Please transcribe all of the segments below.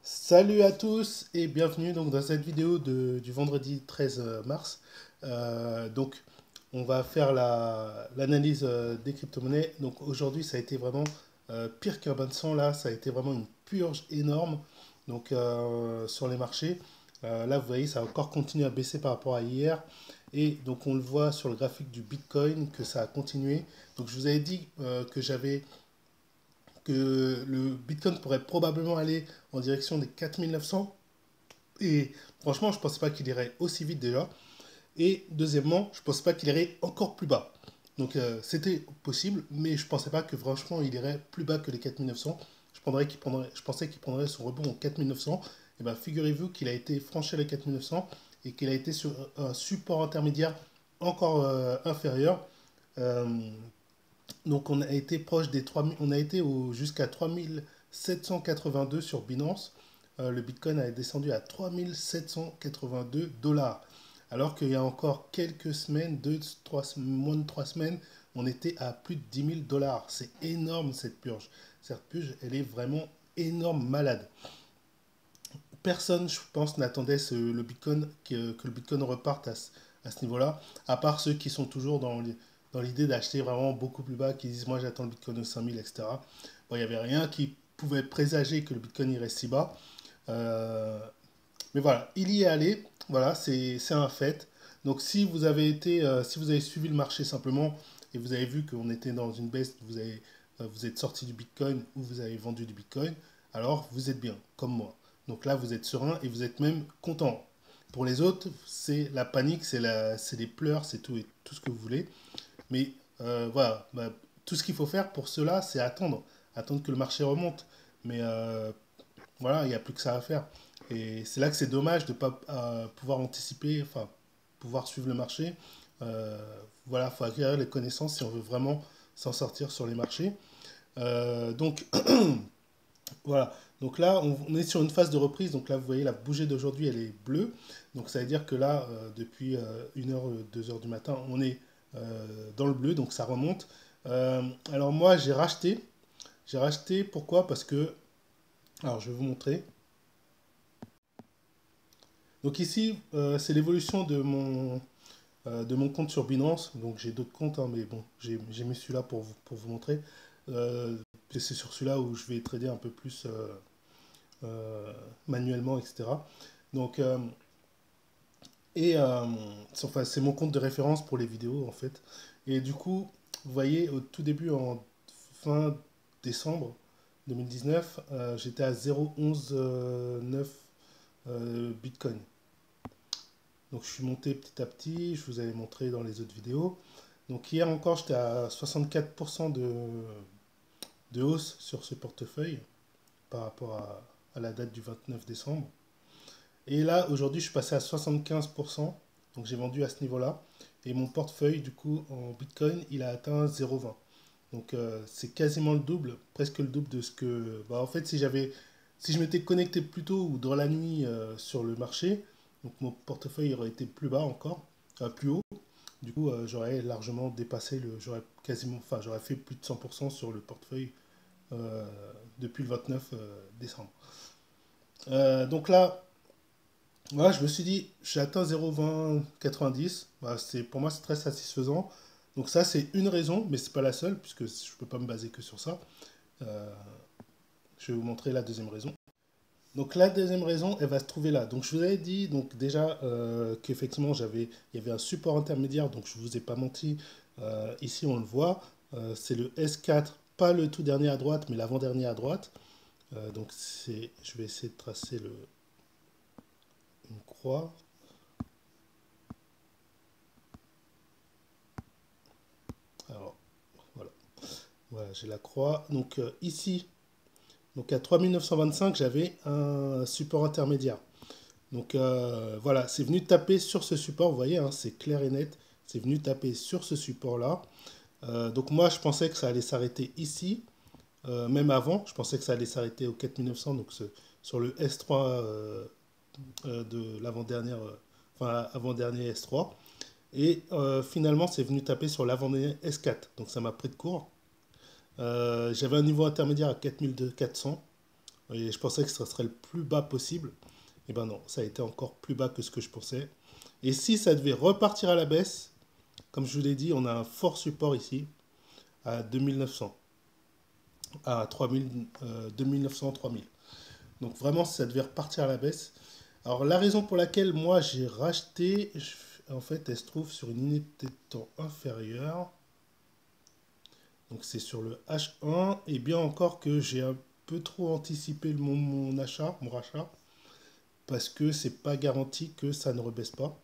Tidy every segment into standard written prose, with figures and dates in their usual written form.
Salut à tous et bienvenue donc dans cette vidéo du vendredi 13 mars. Donc on va faire l'analyse des crypto-monnaies. Donc aujourd'hui ça a été vraiment pire qu'un bain de sang là, ça a été vraiment une purge énorme donc sur les marchés. Là vous voyez ça a encore continué à baisser par rapport à hier et donc on le voit sur le graphique du Bitcoin que ça a continué. Donc je vous avais dit que le Bitcoin pourrait probablement aller en direction des 4900. Et franchement, je ne pensais pas qu'il irait aussi vite déjà. Et deuxièmement, je ne pensais pas qu'il irait encore plus bas. Donc c'était possible, mais je ne pensais pas que franchement il irait plus bas que les 4900. Je pensais qu'il prendrait son rebond en 4900. Et bien figurez-vous qu'il a été franchi les 4900 et qu'il a été sur un support intermédiaire encore inférieur. Euh, donc on a été proche des 3000, on a été jusqu'à 3782 sur Binance. Le Bitcoin a descendu à 3782 dollars. Alors qu'il y a encore quelques semaines, moins de 3 semaines, on était à plus de 10 000 dollars. C'est énorme cette purge. Cette purge, elle est vraiment énorme, malade. Personne, je pense, n'attendait le Bitcoin, que le Bitcoin reparte à ce niveau-là, à part ceux qui sont toujours dans l'idée d'acheter vraiment beaucoup plus bas, qui disent moi j'attends le Bitcoin aux 5000, etc. Bon, il n'y avait rien qui pouvait présager que le Bitcoin irait si bas. Euh, mais voilà, il y est allé, voilà, c'est un fait. Donc si vous avez suivi le marché simplement et vous avez vu qu'on était dans une baisse, vous êtes sorti du Bitcoin ou vous avez vendu du Bitcoin, alors vous êtes bien, comme moi. Donc là, vous êtes serein et vous êtes même content. Pour les autres, c'est la panique, c'est les pleurs, c'est tout et tout ce que vous voulez. Mais voilà, bah, tout ce qu'il faut faire pour cela, c'est attendre que le marché remonte. Mais voilà, il n'y a plus que ça à faire. Et c'est là que c'est dommage de ne pas pouvoir anticiper, enfin, pouvoir suivre le marché. Euh, voilà, il faut acquérir les connaissances si on veut vraiment s'en sortir sur les marchés. Donc, voilà. Donc là, on est sur une phase de reprise. Donc là, vous voyez, la bougie d'aujourd'hui, elle est bleue. Donc ça veut dire que là, depuis 1h, 2h du matin, on est dans le bleu. Donc ça remonte. Alors moi, j'ai racheté. J'ai racheté, pourquoi? Parce que, alors je vais vous montrer. Donc ici, c'est l'évolution de mon compte sur Binance. Donc j'ai d'autres comptes, hein, mais bon, j'ai mis celui-là pour vous montrer. C'est sur celui-là où je vais trader un peu plus manuellement, etc. Donc, enfin, c'est mon compte de référence pour les vidéos, en fait. Et du coup, vous voyez, au tout début, en fin décembre 2019, j'étais à 0,119 Bitcoin. Donc je suis monté petit à petit, je vous avais montré dans les autres vidéos. Donc hier encore, j'étais à 64% de hausse sur ce portefeuille par rapport à la date du 29 décembre. Et là, aujourd'hui, je suis passé à 75%. Donc j'ai vendu à ce niveau-là. Et mon portefeuille, du coup, en Bitcoin, il a atteint 0,20. Donc c'est quasiment le double, presque le double de ce que... Bah, en fait, si je m'étais connecté plus tôt ou dans la nuit sur le marché, donc mon portefeuille aurait été plus bas encore, plus haut. Du coup, j'aurais largement dépassé j'aurais quasiment, enfin, j'aurais fait plus de 100% sur le portefeuille euh, depuis le 29 décembre. Donc là, voilà, je me suis dit, j'ai atteint 0,2090. Bah, pour moi, c'est très satisfaisant. Donc ça, c'est une raison, mais c'est pas la seule, puisque je peux pas me baser que sur ça. Euh, je vais vous montrer la deuxième raison. Donc la deuxième raison, elle va se trouver là. Donc je vous avais dit donc déjà qu'effectivement il y avait un support intermédiaire, donc je vous ai pas menti. Ici on le voit, c'est le S4, pas le tout dernier à droite, mais l'avant-dernier à droite. Je vais essayer de tracer une croix. Alors voilà, voilà j'ai la croix. Donc ici, donc à 3925, j'avais un support intermédiaire. Donc voilà, c'est venu taper sur ce support, vous voyez, hein, c'est clair et net. C'est venu taper sur ce support-là. Donc moi, je pensais que ça allait s'arrêter ici, même avant. Je pensais que ça allait s'arrêter au 4900, donc sur le S3 de l'avant-dernière, enfin avant-dernier S3. Et finalement, c'est venu taper sur l'avant-dernier S4. Donc ça m'a pris de court. J'avais un niveau intermédiaire à 4400. Et je pensais que ce serait le plus bas possible. Et ben non, ça a été encore plus bas que ce que je pensais. Et si ça devait repartir à la baisse, comme je vous l'ai dit, on a un fort support ici à 2900, à 3000, 2900, 3000. Donc vraiment, si ça devait repartir à la baisse. Alors la raison pour laquelle moi j'ai racheté, en fait, elle se trouve sur une unité de temps inférieure. Donc c'est sur le H1. Et bien encore que j'ai un peu trop anticipé mon achat, mon rachat. Parce que c'est pas garanti que ça ne rebaisse pas.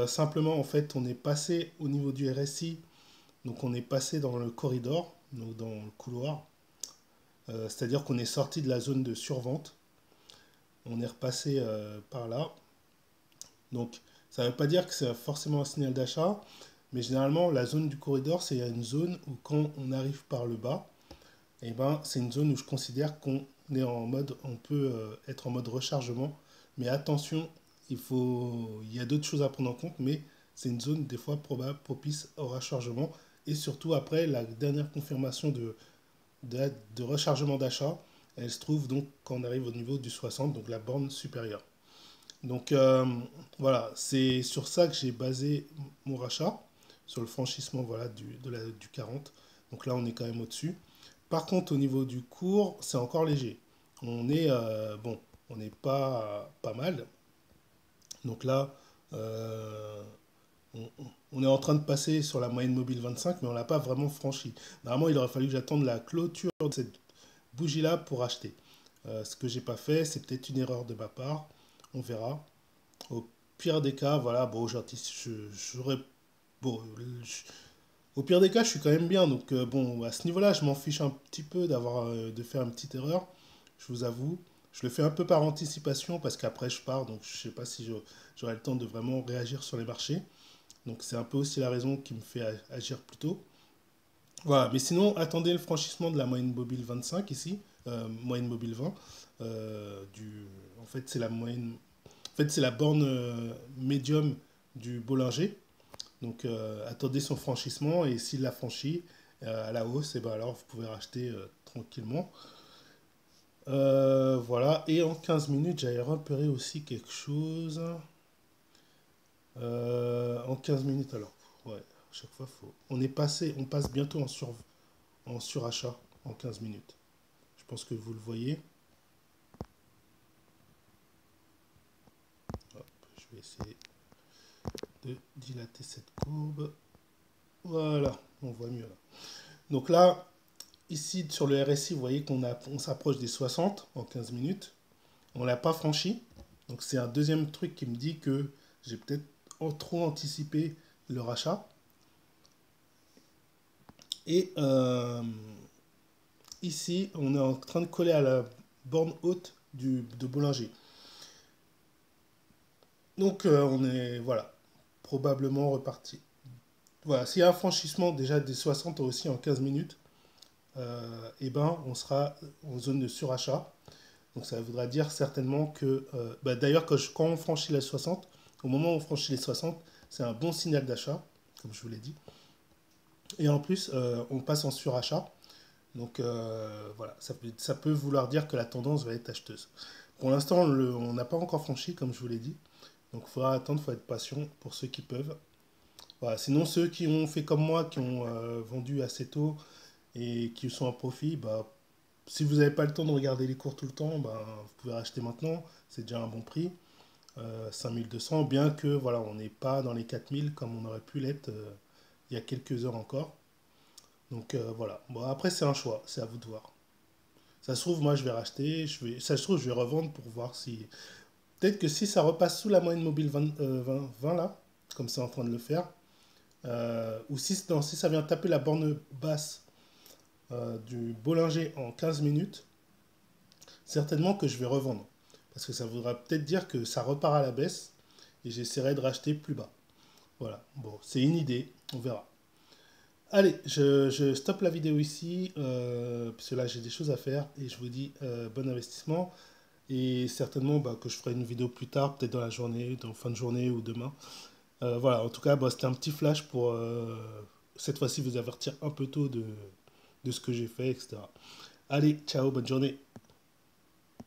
Simplement, en fait, on est passé au niveau du RSI, donc on est passé dans le corridor, donc dans le couloir. C'est-à-dire qu'on est sorti de la zone de survente. On est repassé par là. Donc, ça ne veut pas dire que c'est forcément un signal d'achat, mais généralement, la zone du corridor, c'est une zone où quand on arrive par le bas, eh ben, c'est une zone où je considère qu'on est en mode, on peut être en mode rechargement. Mais attention, il y a d'autres choses à prendre en compte, mais c'est une zone des fois probable, propice au rechargement. Et surtout après, la dernière confirmation de rechargement d'achat, elle se trouve donc quand on arrive au niveau du 60, donc la borne supérieure. Donc voilà, c'est sur ça que j'ai basé mon rachat, sur le franchissement voilà, du 40. Donc là, on est quand même au-dessus. Par contre, au niveau du cours, c'est encore léger. On est, bon, on n'est pas mal. Donc là, euh, on est en train de passer sur la moyenne mobile 25, mais on l'a pas vraiment franchi. Normalement, il aurait fallu que j'attende la clôture de cette bougie-là pour acheter. Ce que j'ai pas fait, c'est peut-être une erreur de ma part. On verra. Au pire des cas, voilà, bon, j'aurais, bon, au pire des cas, je suis quand même bien. Donc bon, à ce niveau-là, je m'en fiche un petit peu de faire une petite erreur. Je vous avoue, je le fais un peu par anticipation parce qu'après je pars, donc je sais pas si j'aurai le temps de vraiment réagir sur les marchés. Donc c'est un peu aussi la raison qui me fait agir plus tôt. Voilà, mais sinon, attendez le franchissement de la moyenne mobile 25 ici, moyenne mobile 20. En fait, c'est la moyenne, en fait, c'est la borne médium du Bollinger. Donc attendez son franchissement et s'il l'a franchi à la hausse, et ben alors vous pouvez racheter tranquillement. Voilà, et en 15 minutes, j'avais repéré aussi quelque chose. En 15 minutes alors, ouais, à chaque fois faut. On passe bientôt en surachat en 15 minutes. Je pense que vous le voyez. Hop, je vais essayer de dilater cette courbe. Voilà, on voit mieux là. Donc là, ici sur le RSI, vous voyez on s'approche des 60 en 15 minutes. On ne l'a pas franchi. Donc c'est un deuxième truc qui me dit que j'ai peut-être trop anticipé le rachat. Et ici, on est en train de coller à la borne haute de Bollinger. Donc on est, voilà, probablement reparti. Voilà, s'il y a un franchissement déjà des 60 aussi en 15 minutes, eh ben, on sera en zone de surachat. Donc ça voudra dire certainement que, bah, d'ailleurs, quand on franchit les 60, au moment où on franchit les 60, c'est un bon signal d'achat, comme je vous l'ai dit. Et en plus, on passe en surachat. Donc voilà, ça peut vouloir dire que la tendance va être acheteuse. Pour l'instant, on n'a pas encore franchi, comme je vous l'ai dit. Donc il faudra attendre, il faut être patient pour ceux qui peuvent. Voilà, sinon, ceux qui ont fait comme moi, qui ont vendu assez tôt et qui sont en profit, bah, si vous n'avez pas le temps de regarder les cours tout le temps, bah, vous pouvez racheter maintenant. C'est déjà un bon prix. 5200, bien que voilà, on n'est pas dans les 4000 comme on aurait pu l'être il y a quelques heures encore. Donc voilà. Bon, après, c'est un choix, c'est à vous de voir. Ça se trouve, moi, je vais racheter, ça se trouve, je vais revendre pour voir si. Peut-être que si ça repasse sous la moyenne mobile 20 là, comme c'est en train de le faire, ou si, non, si ça vient taper la borne basse du Bollinger en 15 minutes, certainement que je vais revendre. Parce que ça voudra peut-être dire que ça repart à la baisse et j'essaierai de racheter plus bas. Voilà, bon, c'est une idée, on verra. Allez, je stoppe la vidéo ici, parce que là j'ai des choses à faire et je vous dis bon investissement. Et certainement bah, que je ferai une vidéo plus tard, peut-être dans la journée, dans fin de journée ou demain. Voilà, en tout cas, bah, c'était un petit flash pour cette fois-ci vous avertir un peu tôt de ce que j'ai fait, etc. Allez, ciao, bonne journée.